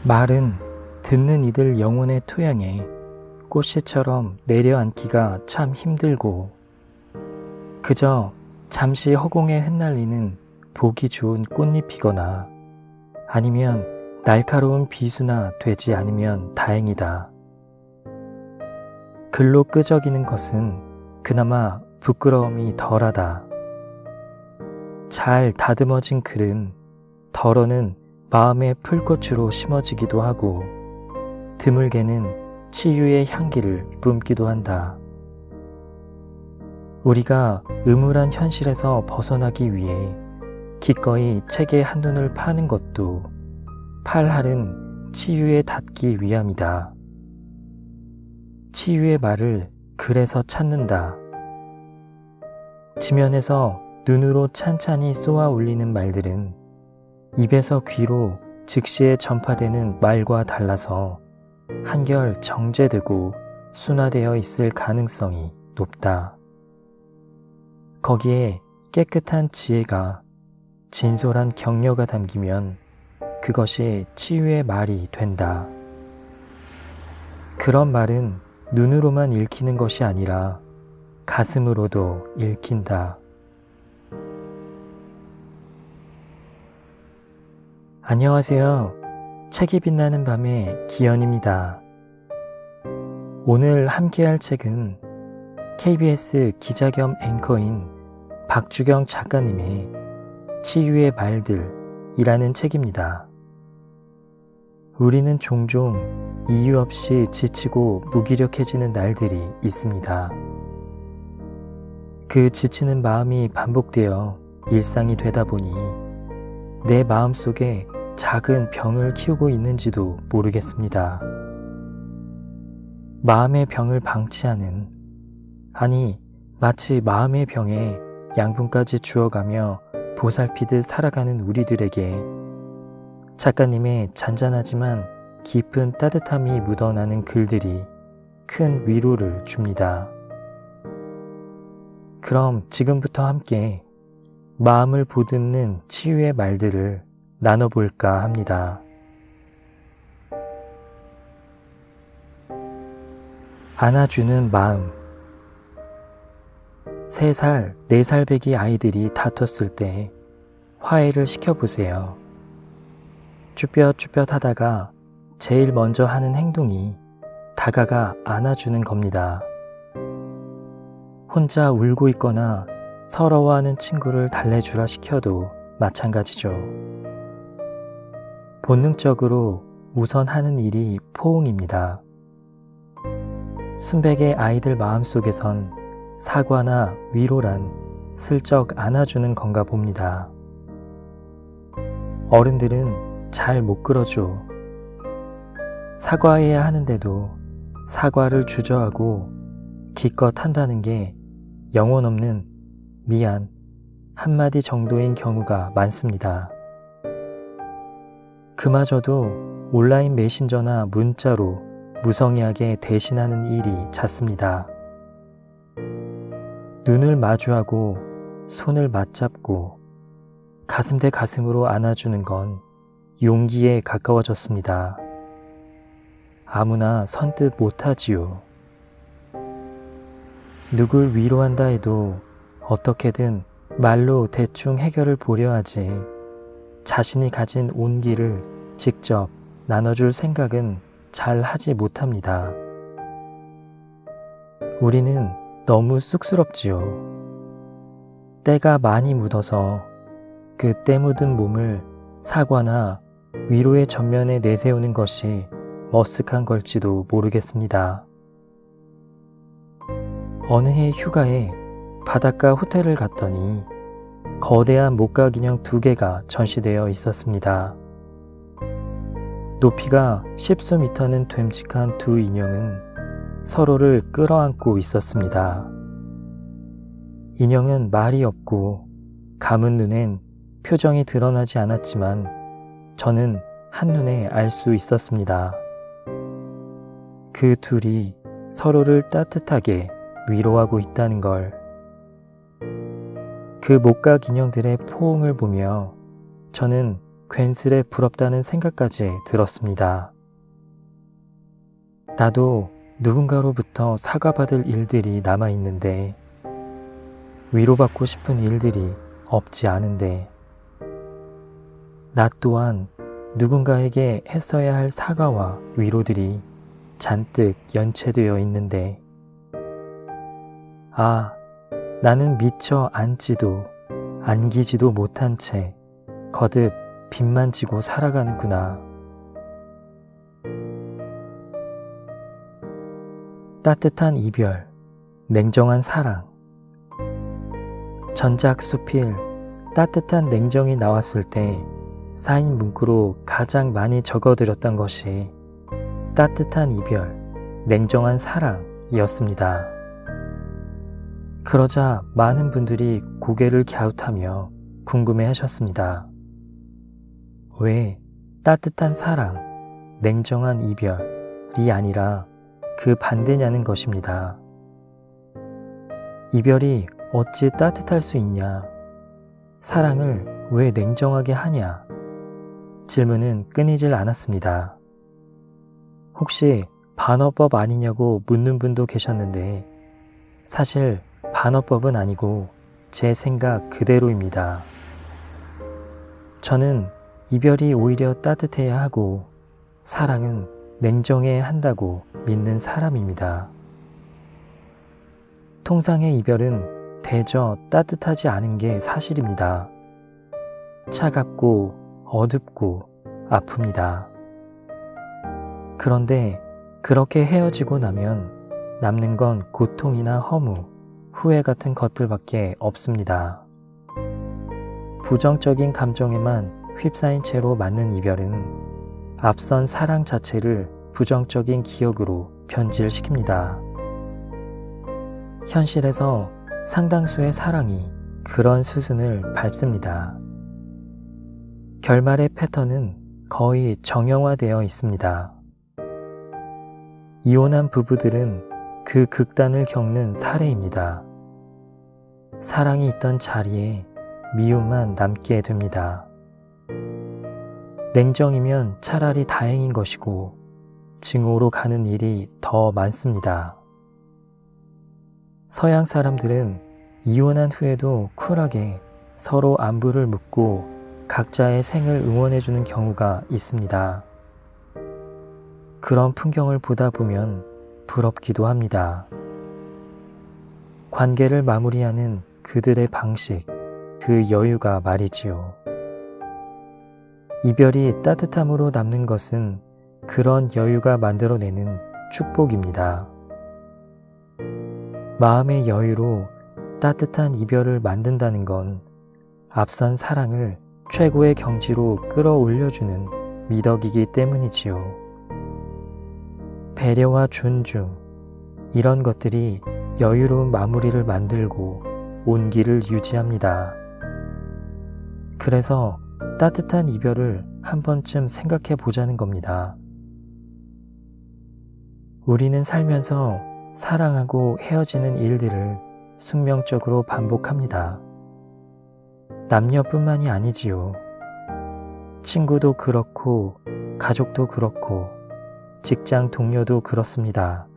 말은 듣는 이들 영혼의 토양에 꽃씨처럼 내려앉기가 참 힘들고 그저 잠시 허공에 흩날리는 보기 좋은 꽃잎이거나 아니면 날카로운 비수나 되지 않으면 다행이다. 글로 끄적이는 것은 그나마 부끄러움이 덜하다. 잘 다듬어진 글은 덜어는 마음의 풀꽃으로 심어지기도 하고 드물게는 치유의 향기를 뿜기도 한다. 우리가 음울한 현실에서 벗어나기 위해 기꺼이 책의 한눈을 파는 것도 팔할은 치유에 닿기 위함이다. 치유의 말을 글에서 찾는다. 지면에서 눈으로 찬찬히 쏘아 올리는 말들은 입에서 귀로 즉시에 전파되는 말과 달라서 한결 정제되고 순화되어 있을 가능성이 높다. 거기에 깨끗한 지혜가 진솔한 격려가 담기면 그것이 치유의 말이 된다. 그런 말은 눈으로만 읽히는 것이 아니라 가슴으로도 읽힌다. 안녕하세요. 책이 빛나는 밤의 기현입니다. 오늘 함께할 책은 KBS 기자 겸 앵커인 박주경 작가님의 치유의 말들이라는 책입니다. 우리는 종종 이유 없이 지치고 무기력해지는 날들이 있습니다. 그 지치는 마음이 반복되어 일상이 되다 보니 내 마음속에 작은 병을 키우고 있는지도 모르겠습니다. 마음의 병을 방치하는, 아니 마치 마음의 병에 양분까지 주어가며 보살피듯 살아가는 우리들에게 작가님의 잔잔하지만 깊은 따뜻함이 묻어나는 글들이 큰 위로를 줍니다. 그럼 지금부터 함께 마음을 보듬는 치유의 말들을 나눠볼까 합니다. 안아주는 마음. 3살, 4살 배기 아이들이 다퉜을 때 화해를 시켜보세요. 쭈뼛쭈뼛 하다가 제일 먼저 하는 행동이 다가가 안아주는 겁니다. 혼자 울고 있거나 서러워하는 친구를 달래주라 시켜도 마찬가지죠. 본능적으로 우선 하는 일이 포옹입니다. 순백의 아이들 마음속에선 사과나 위로란 슬쩍 안아주는 건가 봅니다. 어른들은 잘 못 그러죠. 사과해야 하는데도 사과를 주저하고 기껏 한다는 게 영혼 없는 미안 한마디 정도인 경우가 많습니다. 그마저도 온라인 메신저나 문자로 무성의하게 대신하는 일이 잦습니다. 눈을 마주하고 손을 맞잡고 가슴 대 가슴으로 안아주는 건 용기에 가까워졌습니다. 아무나 선뜻 못하지요. 누굴 위로한다 해도 어떻게든 말로 대충 해결을 보려 하지 자신이 가진 온기를 직접 나눠줄 생각은 잘 하지 못합니다. 우리는 너무 쑥스럽지요. 때가 많이 묻어서 그 때 묻은 몸을 사과나 위로의 전면에 내세우는 것이 머쓱한 걸지도 모르겠습니다. 어느 해 휴가에 바닷가 호텔을 갔더니 거대한 목각인형 2개가 전시되어 있었습니다. 높이가 10수 미터는 됨직한 두 인형은 서로를 끌어안고 있었습니다. 인형은 말이 없고 감은 눈엔 표정이 드러나지 않았지만 저는 한눈에 알 수 있었습니다. 그 둘이 서로를 따뜻하게 위로하고 있다는 걸. 그 목각 인형들의 포옹을 보며 저는 괜스레 부럽다는 생각까지 들었습니다. 나도 누군가로부터 사과받을 일들이 남아있는데, 위로받고 싶은 일들이 없지 않은데, 나 또한 누군가에게 했어야 할 사과와 위로들이 잔뜩 연체되어 있는데, 나는 미처 앉지도 안기지도 못한 채 거듭 빚만 지고 살아가는구나. 따뜻한 이별, 냉정한 사랑. 전작 수필 따뜻한 냉정이 나왔을 때 사인 문구로 가장 많이 적어드렸던 것이 따뜻한 이별, 냉정한 사랑이었습니다. 그러자 많은 분들이 고개를 갸웃하며 궁금해 하셨습니다. 왜 따뜻한 사랑, 냉정한 이별이 아니라 그 반대냐는 것입니다. 이별이 어찌 따뜻할 수 있냐? 사랑을 왜 냉정하게 하냐? 질문은 끊이질 않았습니다. 혹시 반어법 아니냐고 묻는 분도 계셨는데, 사실 반어법은 아니고 제 생각 그대로입니다. 저는 이별이 오히려 따뜻해야 하고 사랑은 냉정해야 한다고 믿는 사람입니다. 통상의 이별은 대저 따뜻하지 않은 게 사실입니다. 차갑고 어둡고 아픕니다. 그런데 그렇게 헤어지고 나면 남는 건 고통이나 허무, 후회 같은 것들밖에 없습니다. 부정적인 감정에만 휩싸인 채로 맞는 이별은 앞선 사랑 자체를 부정적인 기억으로 변질시킵니다. 현실에서 상당수의 사랑이 그런 수순을 밟습니다. 결말의 패턴은 거의 정형화되어 있습니다. 이혼한 부부들은 그 극단을 겪는 사례입니다. 사랑이 있던 자리에 미움만 남게 됩니다. 냉정이면 차라리 다행인 것이고 증오로 가는 일이 더 많습니다. 서양 사람들은 이혼한 후에도 쿨하게 서로 안부를 묻고 각자의 생을 응원해주는 경우가 있습니다. 그런 풍경을 보다 보면 부럽기도 합니다. 관계를 마무리하는 그들의 방식, 그 여유가 말이지요. 이별이 따뜻함으로 남는 것은 그런 여유가 만들어내는 축복입니다. 마음의 여유로 따뜻한 이별을 만든다는 건 앞선 사랑을 최고의 경지로 끌어올려주는 미덕이기 때문이지요. 배려와 존중, 이런 것들이 여유로운 마무리를 만들고 온기를 유지합니다. 그래서 따뜻한 이별을 한 번쯤 생각해 보자는 겁니다. 우리는 살면서 사랑하고 헤어지는 일들을 숙명적으로 반복합니다. 남녀뿐만이 아니지요. 친구도 그렇고, 가족도 그렇고, 직장 동료도 그렇습니다.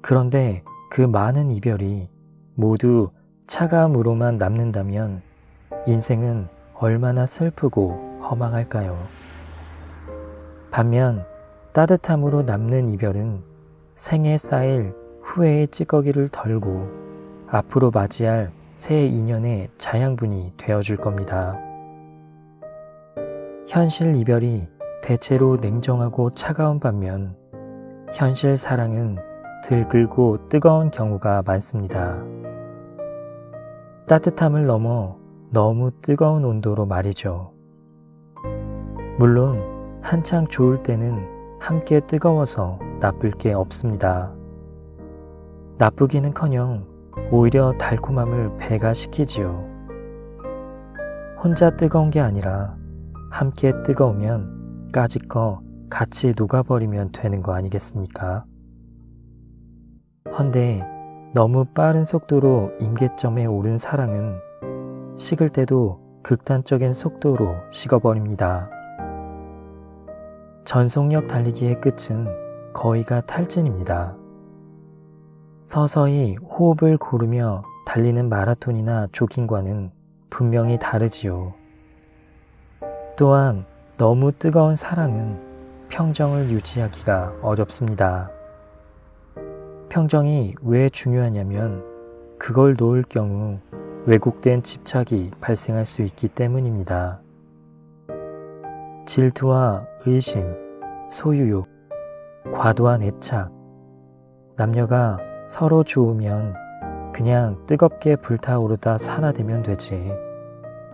그런데 그 많은 이별이 모두 차가움으로만 남는다면 인생은 얼마나 슬프고 허망할까요? 반면 따뜻함으로 남는 이별은 생에 쌓일 후회의 찌꺼기를 덜고 앞으로 맞이할 새 인연의 자양분이 되어줄 겁니다. 현실 이별이 대체로 냉정하고 차가운 반면 현실 사랑은 들끓고 뜨거운 경우가 많습니다. 따뜻함을 넘어 너무 뜨거운 온도로 말이죠. 물론 한창 좋을 때는 함께 뜨거워서 나쁠 게 없습니다. 나쁘기는커녕 오히려 달콤함을 배가시키지요. 혼자 뜨거운 게 아니라 함께 뜨거우면 까짓거 같이 녹아버리면 되는 거 아니겠습니까? 헌데 너무 빠른 속도로 임계점에 오른 사랑은 식을 때도 극단적인 속도로 식어버립니다. 전속력 달리기의 끝은 거의가 탈진입니다. 서서히 호흡을 고르며 달리는 마라톤이나 조깅과는 분명히 다르지요. 또한 너무 뜨거운 사랑은 평정을 유지하기가 어렵습니다. 평정이 왜 중요하냐면 그걸 놓을 경우 왜곡된 집착이 발생할 수 있기 때문입니다. 질투와 의심, 소유욕, 과도한 애착, 남녀가 서로 좋으면 그냥 뜨겁게 불타오르다 산화되면 되지.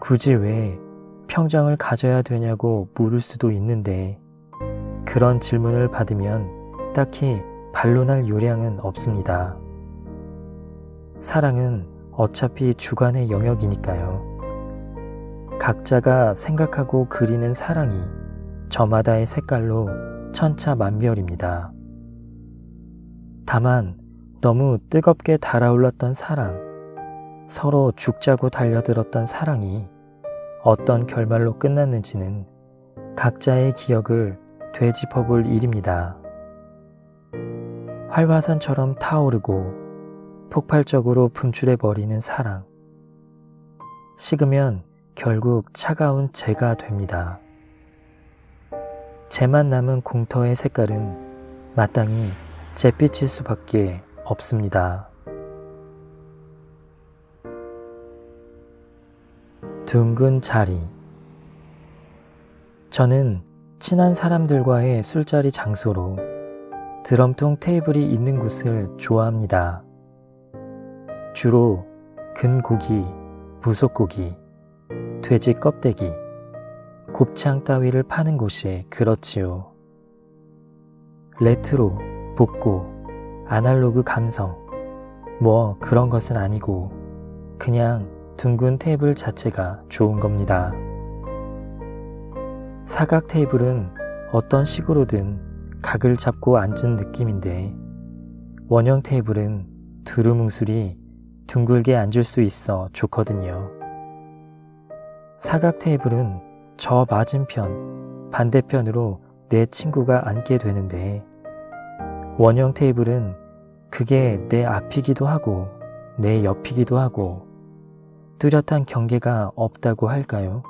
굳이 왜 평정을 가져야 되냐고 물을 수도 있는데 그런 질문을 받으면 딱히 반론할 요량은 없습니다. 사랑은 어차피 주관의 영역이니까요. 각자가 생각하고 그리는 사랑이 저마다의 색깔로 천차만별입니다. 다만 너무 뜨겁게 달아올랐던 사랑, 서로 죽자고 달려들었던 사랑이 어떤 결말로 끝났는지는 각자의 기억을 되짚어볼 일입니다. 활화산처럼 타오르고 폭발적으로 분출해버리는 사랑. 식으면 결국 차가운 재가 됩니다. 재만 남은 공터의 색깔은 마땅히 잿빛일 수밖에 없습니다. 둥근 자리. 저는 친한 사람들과의 술자리 장소로 드럼통 테이블이 있는 곳을 좋아합니다. 주로 근고기, 무속고기, 돼지 껍데기, 곱창 따위를 파는 곳이 그렇지요. 레트로, 복고, 아날로그 감성, 뭐 그런 것은 아니고 그냥 둥근 테이블 자체가 좋은 겁니다. 사각 테이블은 어떤 식으로든 각을 잡고 앉은 느낌인데 원형 테이블은 두루뭉술이 둥글게 앉을 수 있어 좋거든요. 사각 테이블은 저 맞은편, 반대편으로 내 친구가 앉게 되는데 원형 테이블은 그게 내 앞이기도 하고 내 옆이기도 하고 뚜렷한 경계가 없다고 할까요?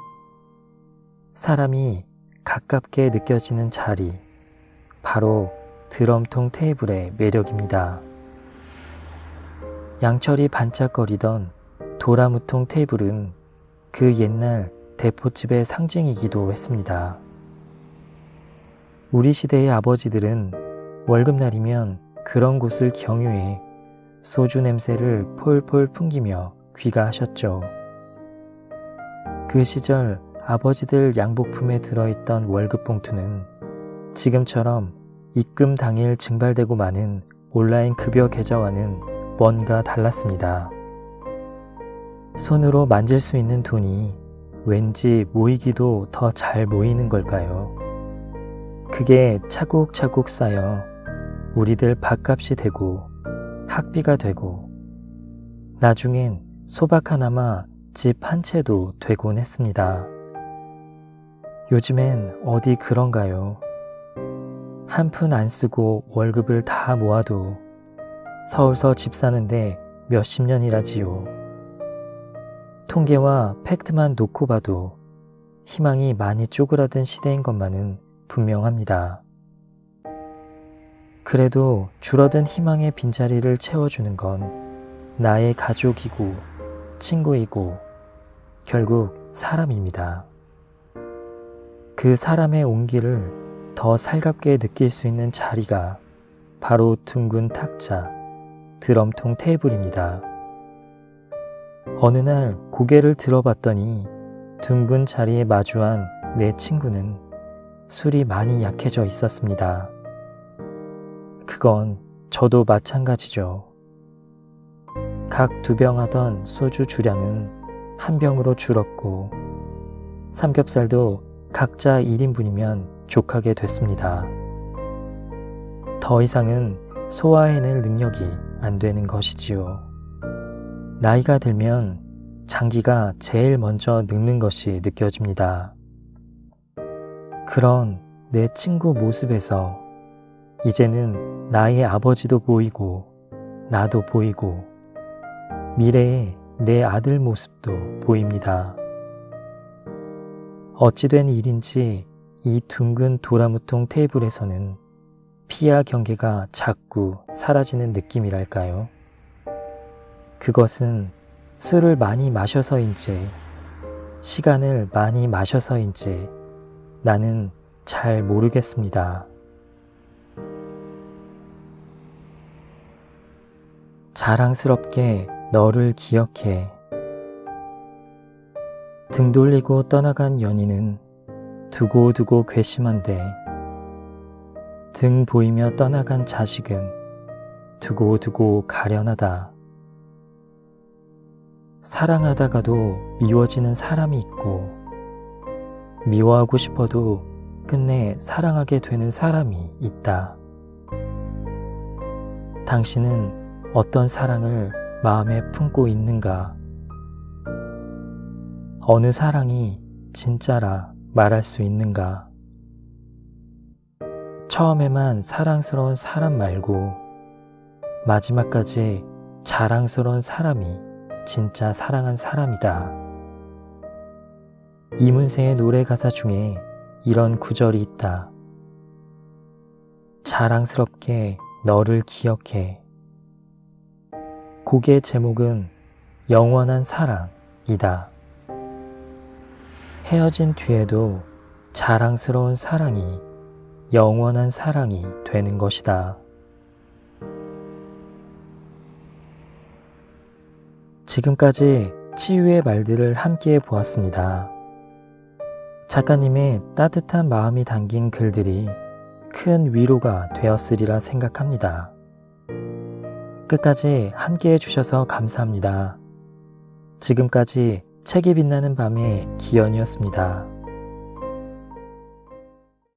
사람이 가깝게 느껴지는 자리, 바로 드럼통 테이블의 매력입니다. 양철이 반짝거리던 도라무통 테이블은 그 옛날 대포집의 상징이기도 했습니다. 우리 시대의 아버지들은 월급날이면 그런 곳을 경유해 소주 냄새를 폴폴 풍기며 귀가하셨죠. 그 시절 아버지들 양복품에 들어있던 월급 봉투는 지금처럼 입금 당일 증발되고 마는 온라인 급여 계좌와는 뭔가 달랐습니다. 손으로 만질 수 있는 돈이 왠지 모이기도 더 잘 모이는 걸까요? 그게 차곡차곡 쌓여 우리들 밥값이 되고 학비가 되고 나중엔 소박 하나마 집 한 채도 되곤 했습니다. 요즘엔 어디 그런가요? 한 푼 안 쓰고 월급을 다 모아도 서울서 집 사는데 몇십 년이라지요. 통계와 팩트만 놓고 봐도 희망이 많이 쪼그라든 시대인 것만은 분명합니다. 그래도 줄어든 희망의 빈자리를 채워주는 건 나의 가족이고 친구이고 결국 사람입니다. 그 사람의 온기를 더 살갑게 느낄 수 있는 자리가 바로 둥근 탁자, 드럼통 테이블입니다. 어느 날 고개를 들어봤더니 둥근 자리에 마주한 내 친구는 술이 많이 약해져 있었습니다. 그건 저도 마찬가지죠. 각 2병 하던 소주 주량은 1병으로 줄었고 삼겹살도 각자 1인분이면 족하게 됐습니다. 더 이상은 소화해낼 능력이 안 되는 것이지요. 나이가 들면 장기가 제일 먼저 늙는 것이 느껴집니다. 그런 내 친구 모습에서 이제는 나의 아버지도 보이고 나도 보이고 미래의 내 아들 모습도 보입니다. 어찌된 일인지 이 둥근 도라무통 테이블에서는 피와 경계가 자꾸 사라지는 느낌이랄까요? 그것은 술을 많이 마셔서인지 시간을 많이 마셔서인지 나는 잘 모르겠습니다. 자랑스럽게 너를 기억해. 등 돌리고 떠나간 연인은 두고두고 괘씸한데 등 보이며 떠나간 자식은 두고두고 가련하다. 사랑하다가도 미워지는 사람이 있고 미워하고 싶어도 끝내 사랑하게 되는 사람이 있다. 당신은 어떤 사랑을 마음에 품고 있는가? 어느 사랑이 진짜라 말할 수 있는가? 처음에만 사랑스러운 사람 말고 마지막까지 자랑스러운 사람이 진짜 사랑한 사람이다. 이문세의 노래 가사 중에 이런 구절이 있다. 자랑스럽게 너를 기억해. 곡의 제목은 영원한 사랑이다. 헤어진 뒤에도 자랑스러운 사랑이 영원한 사랑이 되는 것이다. 지금까지 치유의 말들을 함께 보았습니다. 작가님의 따뜻한 마음이 담긴 글들이 큰 위로가 되었으리라 생각합니다. 끝까지 함께 해주셔서 감사합니다. 지금까지 책이 빛나는 밤의 기현이었습니다.